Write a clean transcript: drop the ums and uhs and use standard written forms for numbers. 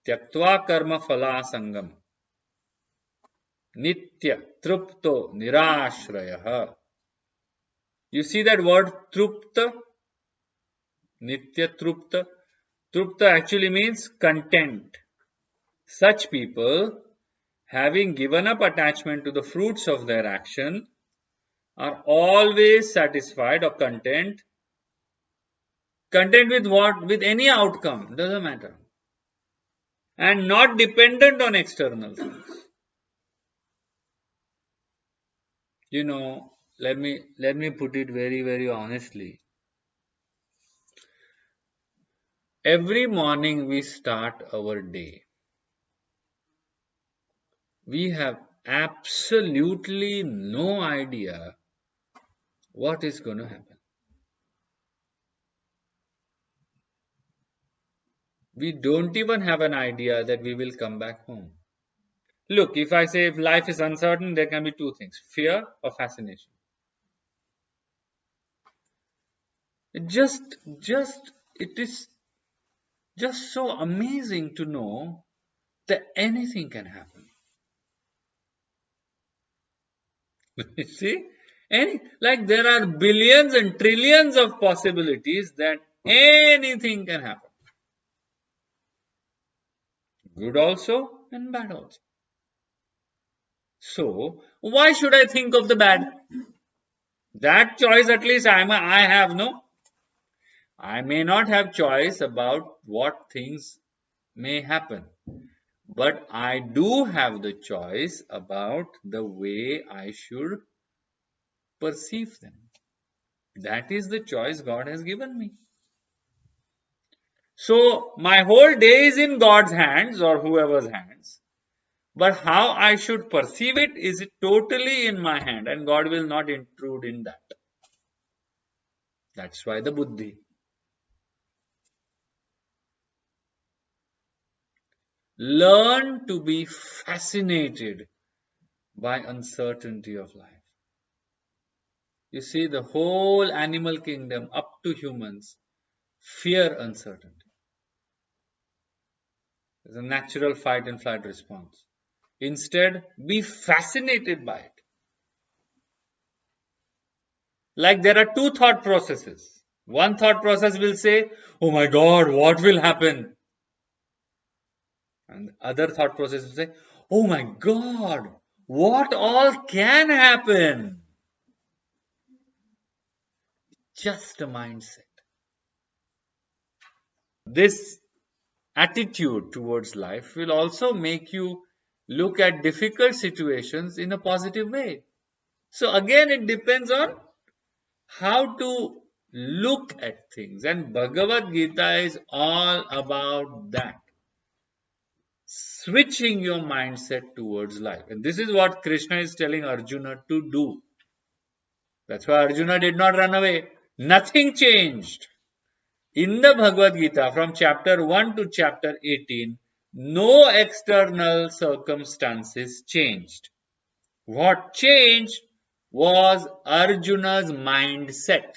Tyaktva karma phala sangam. Nitya trupto nirashrayah. You see that word trupta? Nitya trupta. Trupta actually means content. Such people, having given up attachment to the fruits of their action, are always satisfied or content. Content with what? With any outcome, doesn't matter. And not dependent on external things. You know, let me put it very, very honestly. Every morning we start our day. We have absolutely no idea what is going to happen. We don't even have an idea that we will come back home. Look, if I say if life is uncertain, there can be two things: fear or fascination. It is just so amazing to know that anything can happen. You see? Like there are billions and trillions of possibilities that anything can happen. Good also and bad also. So, why should I think of the bad? That choice at least I have, no? I may not have choice about what things may happen, but I do have the choice about the way I should perceive them. That is the choice God has given me. So my whole day is in God's hands or whoever's hands. But how I should perceive it is totally in my hand, and God will not intrude in that. That's why the buddhi. Learn to be fascinated by uncertainty of life. You see, the whole animal kingdom up to humans fear uncertainty. It's a natural fight and flight response. Instead, be fascinated by it. Like there are two thought processes. One thought process will say, oh my God, what will happen? And the other thought process will say, oh my God, what all can happen? Just a mindset. This attitude towards life will also make you look at difficult situations in a positive way. So again, it depends on how to look at things. And Bhagavad Gita is all about that. Switching your mindset towards life. And this is what Krishna is telling Arjuna to do. That's why Arjuna did not run away. Nothing changed. In the Bhagavad Gita, from chapter 1 to chapter 18, no external circumstances changed. What changed was Arjuna's mindset.